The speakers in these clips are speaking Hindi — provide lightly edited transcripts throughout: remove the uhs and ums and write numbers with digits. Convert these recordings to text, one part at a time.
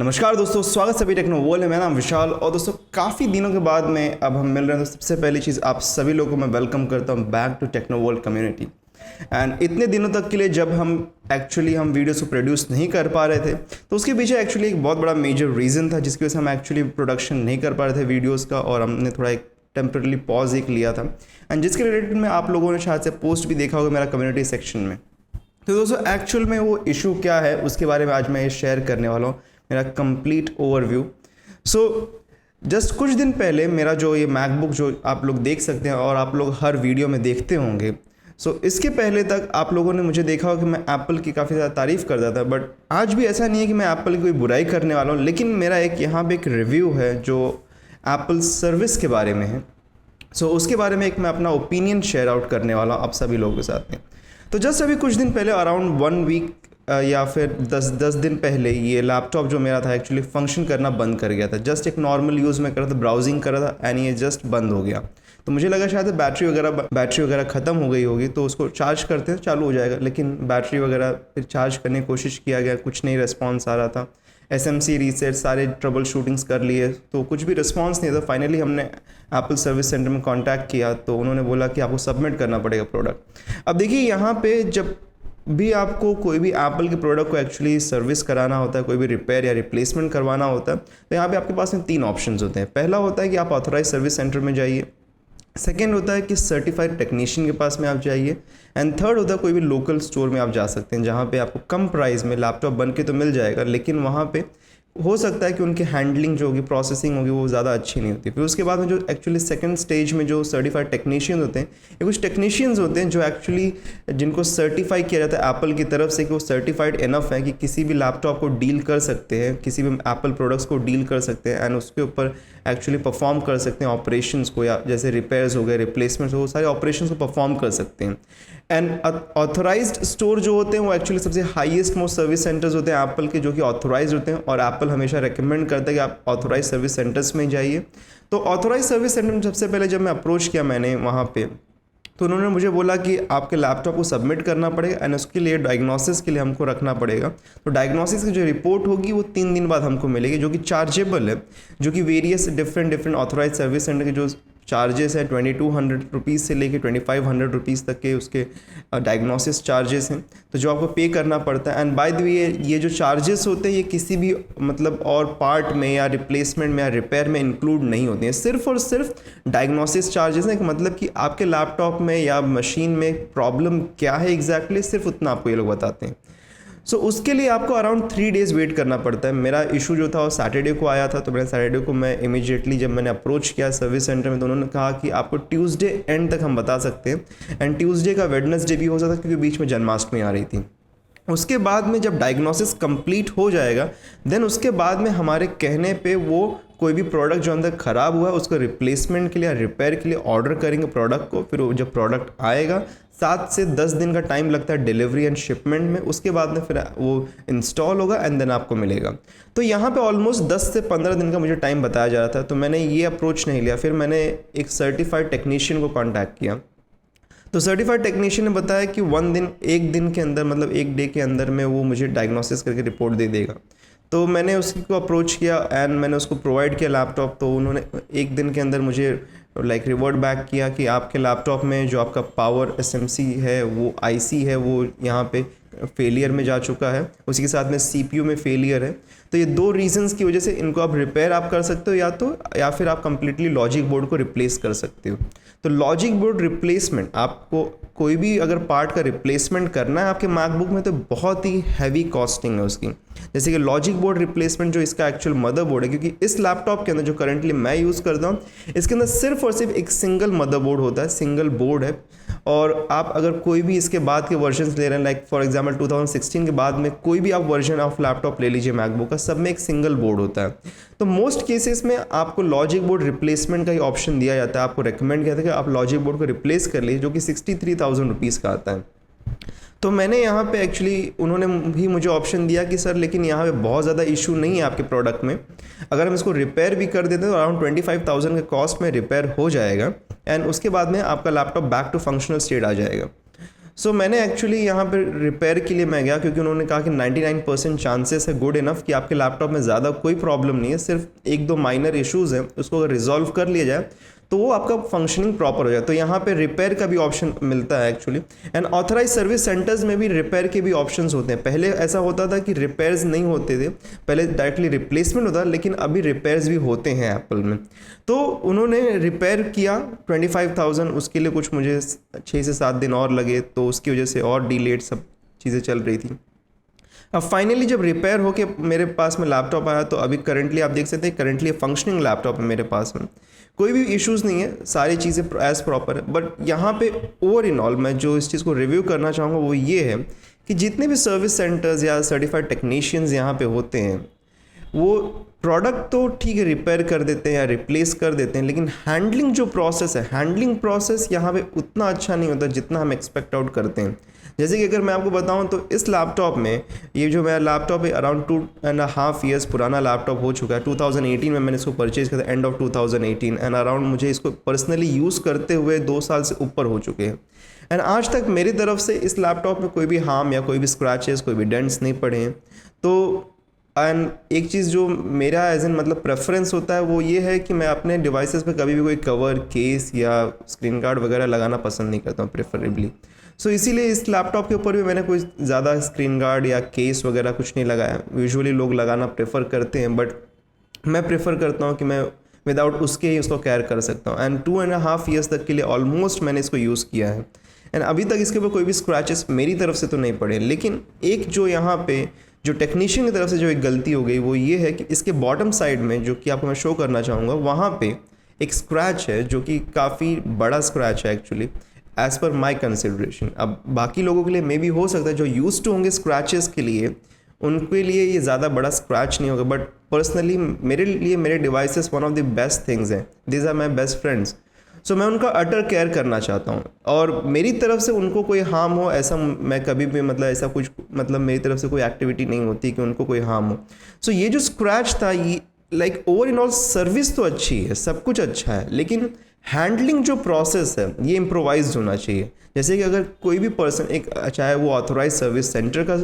नमस्कार दोस्तों, स्वागत सभी टेक्नो वर्ल्ड में। मेरा नाम विशाल और दोस्तों काफ़ी दिनों के बाद में अब हम मिल रहे हैं। तो सबसे पहली चीज़ आप सभी लोगों को मैं वेलकम करता हूं back to techno world community. And इतने दिनों तक के लिए जब हम वीडियोस को प्रोड्यूस नहीं कर पा रहे थे तो उसके पीछे एक्चुअली एक बहुत बड़ा मेजर रीज़न था जिसकी वजह से हम एक्चुअली प्रोडक्शन नहीं कर पा रहे थे वीडियोज़ का, और हमने थोड़ा एक टेम्परली पॉज एक लिया था। एंड जिसके रिलेटेड में आप लोगों ने शायद से पोस्ट भी देखा होगा मेरा कम्युनिटी सेक्शन में। तो दोस्तों एक्चुअल में वो इशू क्या है उसके बारे में आज मैं शेयर करने वाला हूँ, मेरा कंप्लीट ओवरव्यू। जस्ट कुछ दिन पहले मेरा जो ये मैकबुक जो आप लोग देख सकते हैं और आप लोग हर वीडियो में देखते होंगे, इसके पहले तक आप लोगों ने मुझे देखा हो कि मैं एप्पल की काफ़ी ज़्यादा तारीफ़ करता था। बट आज भी ऐसा नहीं है कि मैं एप्पल की कोई बुराई करने वाला हूँ, लेकिन मेरा यहाँ पे एक रिव्यू है जो एप्पल सर्विस के बारे में है। उसके बारे में एक मैं अपना ओपिनियन शेयर आउट करने वाला हूँ आप सभी लोगों के साथ में। तो जस्ट अभी कुछ दिन पहले अराउंड 1 वीक या फिर 10 दिन पहले ये लैपटॉप जो मेरा था एक्चुअली फंक्शन करना बंद कर गया था। जस्ट एक नॉर्मल यूज़ में कर रहा था, ब्राउजिंग कर रहा था एंड ये जस्ट बंद हो गया। तो मुझे लगा शायद बैटरी वगैरह ख़त्म हो गई होगी, तो उसको चार्ज करते चालू हो जाएगा। लेकिन बैटरी वगैरह फिर चार्ज करने की कोशिश किया गया, कुछ नहीं रिस्पॉन्स आ रहा था। SMC रीसेट सारे ट्रबल शूटिंग्स कर लिए तो कुछ भी रिस्पॉन्स नहीं था। फाइनली हमने एप्पल सर्विस सेंटर में कांटेक्ट किया तो उन्होंने बोला कि आपको सबमिट करना पड़ेगा प्रोडक्ट। अब देखिए यहाँ पे जब भी आपको कोई भी एप्पल के प्रोडक्ट को एक्चुअली सर्विस कराना होता है, कोई भी रिपेयर या रिप्लेसमेंट करवाना होता है, तो यहाँ पे आपके पास में 3 ऑप्शंस होते हैं। पहला होता है कि आप ऑथराइज सर्विस सेंटर में जाइए, सेकेंड होता है कि सर्टिफाइड टेक्नीशियन के पास में आप जाइए, एंड थर्ड होता है कोई भी लोकल स्टोर में आप जा सकते हैं जहाँ पे आपको कम प्राइस में लैपटॉप बन के तो मिल जाएगा, लेकिन वहाँ पे हो सकता है कि उनकी हैंडलिंग जो होगी, प्रोसेसिंग होगी, वो ज़्यादा अच्छी नहीं होती। फिर उसके बाद में जो एक्चुअली सेकंड स्टेज में जो सर्टिफाइड टेक्नीशियन होते हैं, ये कुछ टेक्नीशियंस होते हैं जो एक्चुअली जिनको सर्टिफाई किया जाता है एप्पल की तरफ से कि वो सर्टिफाइड इनफ है कि किसी भी लैपटॉप को डील कर सकते हैं, किसी भी एप्पल प्रोडक्ट्स को डील कर सकते हैं एंड उसके ऊपर एक्चुअली परफॉर्म कर सकते हैं ऑपरेशंस को, या जैसे रिपेयर्स हो गए, रिप्लेसमेंट्स हो, वो सारे ऑपरेशंस को परफॉर्म कर सकते हैं। एंड ऑथोराइज्ड स्टोर जो होते हैं वो एक्चुअली सबसे हाईएस्ट मोस्ट सर्विस सेंटर्स होते हैं एप्पल के, जो कि ऑथोराइज्ड होते हैं, और एप्पल हमेशा रेकमेंड करता है कि आप ऑथोराइज सर्विस सेंटर्स में जाइए। तो ऑथोराइज सर्विस सेंटर में सबसे पहले जब मैं अप्रोच किया मैंने वहाँ पे, तो उन्होंने मुझे बोला कि आपके लैपटॉप को सबमिट करना पड़ेगा एंड उसके लिए डायग्नोसिस के लिए हमको रखना पड़ेगा। तो डायग्नोसिस की जो रिपोर्ट होगी वो 3 दिन बाद हमको मिलेगी, जो कि चार्जेबल है, जो कि various different authorise service centre के जो चार्जेस हैं 2200 रुपीज़ से लेके 2500 रुपीज़ तक के उसके डायग्नोसिस चार्जेस हैं, तो जो आपको पे करना पड़ता है। एंड बाय द वे ये जो चार्जेस होते हैं ये किसी भी और पार्ट में या रिप्लेसमेंट में या रिपेयर में इंक्लूड नहीं होते हैं, सिर्फ और सिर्फ डायग्नोसिस चार्जेस हैं। मतलब कि आपके लैपटॉप में या मशीन में प्रॉब्लम क्या है एग्जैक्टली, सिर्फ उतना आपको ये लोग बताते हैं। उसके लिए आपको अराउंड 3 डेज़ वेट करना पड़ता है। मेरा इशू जो था वो सैटरडे को आया था, तो मैंने सैटरडे को मैं इमीडिएटली जब मैंने अप्रोच किया सर्विस सेंटर में, तो उन्होंने कहा कि आपको ट्यूसडे एंड तक हम बता सकते हैं। एंड ट्यूसडे का वेडनेसडे भी हो सकता क्योंकि बीच में जन्माष्टमी आ रही थी। उसके बाद में जब डायग्नोसिस कंप्लीट हो जाएगा देन उसके बाद में हमारे कहने पे वो कोई भी प्रोडक्ट जो अंदर ख़राब हुआ है उसको रिप्लेसमेंट के लिए या रिपेयर के लिए ऑर्डर करेंगे प्रोडक्ट को। फिर वो जब प्रोडक्ट आएगा 7 से 10 दिन का टाइम लगता है डिलीवरी एंड शिपमेंट में। उसके बाद में फिर वो इंस्टॉल होगा एंड देन आपको मिलेगा। तो यहाँ पे ऑलमोस्ट 10 से 15 दिन का मुझे टाइम बताया जा रहा था, तो मैंने ये अप्रोच नहीं लिया। फिर मैंने एक सर्टिफाइड टेक्नीशियन को कॉन्टैक्ट किया, तो सर्टिफाइड टेक्नीशियन ने बताया कि 1 दिन के अंदर, मतलब 1 डे के अंदर में वो मुझे डायग्नोसिस करके रिपोर्ट दे देगा। तो मैंने उसी को अप्रोच किया एंड मैंने उसको प्रोवाइड किया लैपटॉप। तो उन्होंने 1 दिन के अंदर मुझे रिवर्ट बैक किया कि आपके लैपटॉप में जो आपका पावर SMC है, वो IC है, वो यहाँ पे फेलियर में जा चुका है, उसी के साथ में CPU में फेलियर है। तो ये 2 रीजंस की वजह से इनको आप रिपेयर आप कर सकते हो, या फिर आप कंप्लीटली लॉजिक बोर्ड को रिप्लेस कर सकते हो। तो लॉजिक बोर्ड रिप्लेसमेंट, आपको कोई भी अगर पार्ट का रिप्लेसमेंट करना है आपके मैकबुक में तो बहुत ही हैवी कॉस्टिंग है उसकी। जैसे कि लॉजिक बोर्ड रिप्लेसमेंट जो इसका एक्चुअल मदरबोर्ड है, क्योंकि इस लैपटॉप के अंदर जो करंटली मैं यूज़ करता हूँ इसके अंदर सिर्फ और सिर्फ एक सिंगल मदरबोर्ड होता है, सिंगल बोर्ड है। और आप अगर कोई भी इसके बाद के वर्जन ले रहे हैं, लाइक फॉर एग्जांपल 2016 के बाद में कोई भी आप वर्जन ऑफ लैपटॉप ले लीजिए मैकबुक का, सब में एक सिंगल बोर्ड होता है। तो मोस्ट केसेस में आपको लॉजिक बोर्ड रिप्लेसमेंट का ही ऑप्शन दिया जाता है। आपको रिकमेंड किया था कि आप लॉजिक बोर्ड को रिप्लेस कर लीजिए, जो कि 63,000 रुपीज़ का आता है। तो मैंने यहाँ पे एक्चुअली उन्होंने भी मुझे ऑप्शन दिया कि सर लेकिन यहाँ पे बहुत ज़्यादा इशू नहीं है आपके प्रोडक्ट में, अगर हम इसको रिपेयर भी कर देते हैं तो अराउंड 25,000 के कॉस्ट में रिपेयर हो जाएगा एंड उसके बाद में आपका laptop back to functional state आ जाएगा। मैंने एक्चुअली यहाँ पे रिपेयर के लिए मैं गया, क्योंकि उन्होंने कहा कि 99% चांसेस है गुड इनफ कि आपके लैपटॉप में ज़्यादा कोई प्रॉब्लम नहीं है, सिर्फ एक दो माइनर इश्यूज़ हैं, उसको अगर रिजॉल्व कर लिया जाए तो वो आपका फंक्शनिंग प्रॉपर हो जाए। तो यहाँ पे रिपेयर का भी ऑप्शन मिलता है actually. And authorise service centres में भी रिपेयर के भी ऑप्शंस होते हैं। पहले ऐसा होता था कि रिपेयर्स नहीं होते थे, पहले डायरेक्टली रिप्लेसमेंट होता, लेकिन अभी रिपेयर्स भी होते हैं एप्पल में। तो उन्होंने रिपेयर किया 25,000, उसके लिए कुछ मुझे 6 से 7 दिन और लगे, तो उसकी वजह से और डिलेड सब चीज़ें चल रही थी। अब फाइनली जब रिपेयर होके मेरे पास में लैपटॉप आया, तो अभी करंटली आप देख सकते हैं करंटली फंक्शनिंग लैपटॉप है मेरे पास में, कोई भी इश्यूज़ नहीं है, सारी चीज़ें एज प्रॉपर है। बट यहाँ पे ओवर इन ऑल मैं जो इस चीज़ को रिव्यू करना चाहूँगा वो ये है कि जितने भी सर्विस सेंटर्स या सर्टिफाइड टेक्नीशियंस यहाँ पे होते हैं, वो प्रोडक्ट तो ठीक है रिपेयर कर देते हैं या रिप्लेस कर देते हैं, लेकिन हैंडलिंग जो प्रोसेस है, हैंडलिंग प्रोसेस यहाँ पे उतना अच्छा नहीं होता जितना हम एक्सपेक्ट आउट करते हैं। जैसे कि अगर मैं आपको बताऊं तो इस लैपटॉप में, ये जो मेरा लैपटॉप है अराउंड 2.5 ईयर्स पुराना लैपटॉप हो चुका है। 2018 में मैंने इसको परचेज किया था, एंड ऑफ 2018, एंड अराउंड मुझे इसको पर्सनली यूज़ करते हुए 2 साल से ऊपर हो चुके हैं। एंड आज तक मेरी तरफ से इस लैपटॉप में कोई भी हार्म या कोई भी स्क्रैचेस, कोई भी डेंट्स नहीं पड़े हैं। तो एंड एक चीज़ जो मेरा एज एन मतलब प्रेफरेंस होता है वो ये है कि मैं अपने डिवाइसेस पे कभी भी कोई कवर, केस या स्क्रीन गार्ड वगैरह लगाना पसंद नहीं करता हूँ प्रेफरेबली। सो इसीलिए इस लैपटॉप के ऊपर भी मैंने कोई ज़्यादा स्क्रीन गार्ड या केस वगैरह कुछ नहीं लगाया। यूजुअली लोग लगाना प्रेफर करते हैं, बट मैं प्रेफर करता हूँ कि मैं विदाउट उसके ही उसको केयर कर सकता हूँ। एंड 2.5 ईयर्स तक के लिए ऑलमोस्ट मैंने इसको यूज़ किया है, एंड अभी तक इसके ऊपर कोई भी स्क्रैचेस मेरी तरफ से तो नहीं पड़े। लेकिन एक जो यहाँ पे जो टेक्नीशियन की तरफ से जो एक गलती हो गई वो ये है कि इसके बॉटम साइड में, जो कि आपको मैं शो करना चाहूँगा, वहाँ पे एक स्क्रैच है जो कि काफ़ी बड़ा स्क्रैच है एक्चुअली, एज़ पर माई कंसिडरेशन। अब बाकी लोगों के लिए मे बी हो सकता है जो यूज टू होंगे स्क्रैचेस के लिए, उनके लिए ये ज़्यादा बड़ा स्क्रैच नहीं होगा, बट पर्सनली मेरे लिए मेरे devices one of the best things हैं, this are my best friends. So मैं उनका अटर केयर करना चाहता हूँ, और मेरी तरफ से उनको कोई हार्म हो ऐसा मैं कभी भी मतलब ऐसा कुछ मतलब मेरी तरफ से कोई एक्टिविटी नहीं होती कि उनको कोई हार्म हो। सो ये जो स्क्रैच था, ये like over in all service तो अच्छी है, सब कुछ अच्छा है, लेकिन हैंडलिंग जो प्रोसेस है ये इम्प्रोवाइज होना चाहिए। जैसे कि अगर कोई भी पर्सन, एक चाहे वो ऑथोराइज सर्विस सेंटर का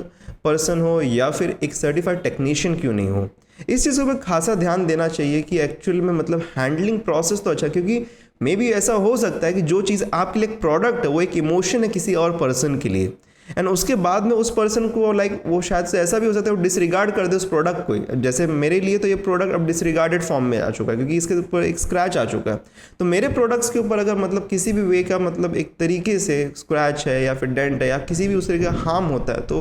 पर्सन हो या फिर एक सर्टिफाइड टेक्नीशियन क्यों नहीं हो, इस चीज़ पर खासा ध्यान देना चाहिए कि एक्चुअल में मतलब हैंडलिंग प्रोसेस तो अच्छा, क्योंकि मे बी ऐसा हो सकता है कि जो चीज़ आपके लिए एक प्रोडक्ट है वो एक इमोशन है किसी और पर्सन के लिए, एंड उसके बाद में उस पर्सन को लाइक वो शायद से ऐसा भी हो सकता है वो डिसरिगार्ड कर दे उस प्रोडक्ट को। जैसे मेरे लिए तो ये प्रोडक्ट अब डिसरिगार्डेड फॉर्म में आ चुका है, क्योंकि इसके ऊपर एक स्क्रैच आ चुका है। तो मेरे प्रोडक्ट्स के ऊपर अगर मतलब किसी भी वे का मतलब एक तरीके से स्क्रैच है या फिर डेंट है या किसी भी उस तरीके का हार्म होता है, तो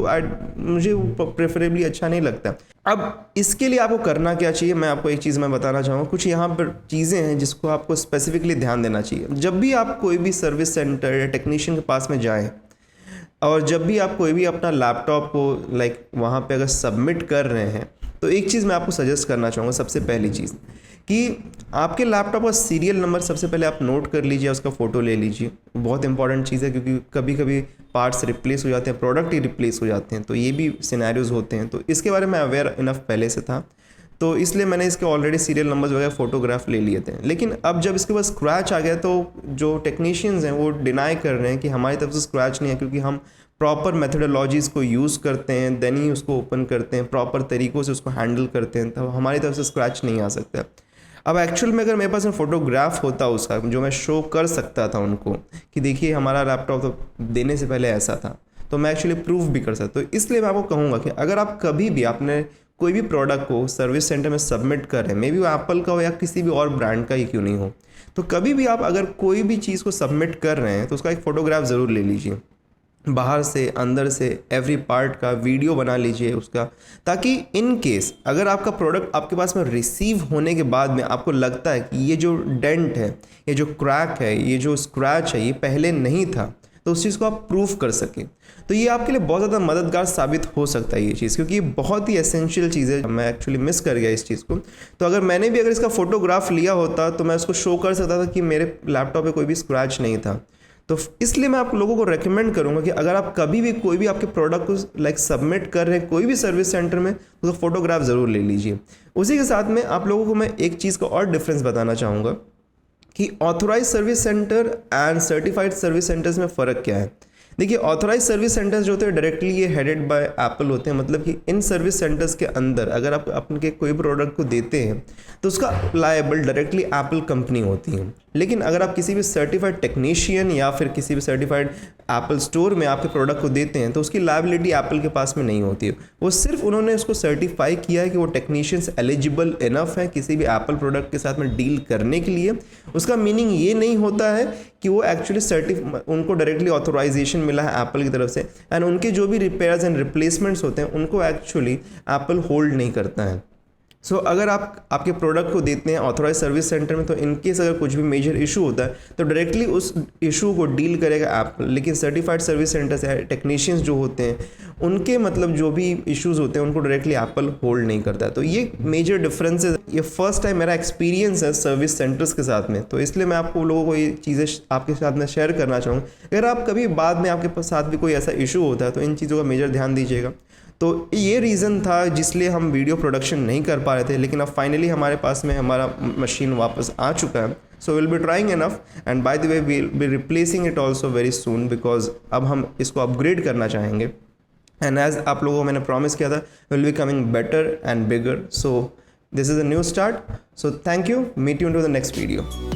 मुझे प्रेफरेबली अच्छा नहीं लगता। अब इसके लिए आपको करना क्या चाहिए, मैं आपको एक चीज़ मैं बताना चाहूँगा। कुछ यहाँ पर चीज़ें हैं जिसको आपको स्पेसिफिकली ध्यान देना चाहिए। जब भी आप कोई भी सर्विस सेंटर या टेक्नीशियन के पास में जाएँ, और जब भी आप कोई भी अपना लैपटॉप को लाइक वहाँ पे अगर सबमिट कर रहे हैं, तो एक चीज़ मैं आपको सजेस्ट करना चाहूँगा। सबसे पहली चीज़ कि आपके लैपटॉप का सीरियल नंबर सबसे पहले आप नोट कर लीजिए, उसका फ़ोटो ले लीजिए। बहुत इंपॉर्टेंट चीज़ है, क्योंकि कभी कभी पार्ट्स रिप्लेस हो जाते हैं, प्रोडक्ट ही रिप्लेस हो जाते हैं, तो ये भी सिनेरियोज़ होते हैं। तो इसके बारे में अवेयर इनफ पहले से था, तो इसलिए मैंने इसके ऑलरेडी सीरियल नंबर्स वगैरह फोटोग्राफ ले लिए थे। लेकिन अब जब इसके बाद स्क्रैच आ गया, तो जो टेक्नीशियंस हैं वो डिनाई कर रहे हैं कि हमारी तरफ से स्क्रैच नहीं है, क्योंकि हम प्रॉपर मेथडोलॉजीज़ को यूज़ करते हैं, देन ही उसको ओपन करते हैं, प्रॉपर तरीक़ों से उसको हैंडल करते हैं, तो हमारी तरफ से स्क्रैच नहीं आ सकता। अब एक्चुअल में अगर मेरे पास में फ़ोटोग्राफ होता उसका, जो मैं शो कर सकता था उनको कि देखिए हमारा लैपटॉप तो देने से पहले ऐसा था, तो मैं एक्चुअली प्रूफ भी कर सकता। तो इसलिए मैं आपको कहूँगा कि अगर आप कभी भी आपने कोई भी प्रोडक्ट को सर्विस सेंटर में सबमिट कर रहे हैं, मे बी वो एप्पल का हो या किसी भी और ब्रांड का ही क्यों नहीं हो, तो कभी भी आप अगर कोई भी चीज़ को सबमिट कर रहे हैं तो उसका एक फ़ोटोग्राफ ज़रूर ले लीजिए, बाहर से अंदर से एवरी पार्ट का वीडियो बना लीजिए उसका, ताकि इन केस अगर आपका प्रोडक्ट आपके पास में रिसीव होने के बाद में आपको लगता है कि ये जो डेंट है, ये जो क्रैक है, ये जो स्क्रैच है, ये पहले नहीं था, तो उस चीज़ को आप प्रूफ कर सकें। तो ये आपके लिए बहुत ज़्यादा मददगार साबित हो सकता है ये चीज़, क्योंकि ये बहुत ही एसेंशियल चीज़ है। मैं एक्चुअली मिस कर गया इस चीज़ को, तो अगर मैंने भी अगर इसका फोटोग्राफ लिया होता तो मैं उसको शो कर सकता था कि मेरे लैपटॉप पे कोई भी स्क्रैच नहीं था। तो इसलिए मैं आप लोगों को रेकमेंड करूंगा कि अगर आप कभी भी कोई भी आपके प्रोडक्ट को लाइक सबमिट कर रहे हैं कोई भी सर्विस सेंटर में, तो फोटोग्राफ ज़रूर ले लीजिए। उसी के साथ में आप लोगों को मैं एक चीज़ का और डिफरेंस बताना चाहूँगा कि authorise service centre and certified service centres में फ़र्क क्या है। देखिए ऑथराइज सर्विस सेंटर्स जो होते हैं डायरेक्टली ये हेडेड बाय एप्पल होते हैं, मतलब कि इन सर्विस सेंटर्स के अंदर अगर आप अपने कोई प्रोडक्ट को देते हैं तो उसका लायबल डायरेक्टली एप्पल कंपनी होती है। लेकिन अगर आप किसी भी सर्टिफाइड टेक्नीशियन या फिर किसी भी सर्टिफाइड एप्पल स्टोर में आपके प्रोडक्ट को देते हैं तो उसकी लायबिलिटी एप्पल के पास में नहीं होती है। वो सिर्फ उन्होंने उसको सर्टिफाई किया है कि वो टेक्नीशियंस एलिजिबल इनफ है किसी भी एप्पल प्रोडक्ट के साथ में डील करने के लिए। उसका मीनिंग ये नहीं होता है कि वो एक्चुअली उनको डायरेक्टली ऑथोराइजेशन मिला है एप्पल की तरफ से, एंड उनके जो भी रिपेयर्स एंड रिप्लेसमेंट्स होते हैं उनको एक्चुअली एप्पल होल्ड नहीं करता है। सो अगर आप आपके प्रोडक्ट को देते हैं ऑथोराइज सर्विस सेंटर में तो इनकेस अगर कुछ भी मेजर इशू होता है तो डायरेक्टली उस इशू को डील करेगा एप्पल। लेकिन सर्टिफाइड सर्विस सेंटर्स या टेक्नीशियंस जो होते हैं उनके मतलब जो भी इश्यूज़ होते हैं उनको डायरेक्टली एप्पल होल्ड नहीं करता है। तो ये मेजर डिफरेंस है। ये फर्स्ट टाइम मेरा एक्सपीरियंस है सर्विस सेंटर्स के साथ में, तो इसलिए मैं आपको लोगों को ये चीज़ें आपके साथ में शेयर करना चाहूँगा। अगर आप कभी बाद में आपके साथ भी कोई ऐसा इशू होता है तो इन चीज़ों का मेजर ध्यान दीजिएगा। तो ये रीज़न था जिसलिए हम वीडियो प्रोडक्शन नहीं कर पा रहे थे, लेकिन अब फाइनली हमारे पास में हमारा मशीन वापस आ चुका है। So will be trying enough and by the way will be replacing it also very soon, because अब हम इसको अपग्रेड करना चाहेंगे। एंड एज आप लोगों को मैंने प्रॉमिस किया था will be coming better and bigger. So this is a new start. So thank you, meet you in to the next video.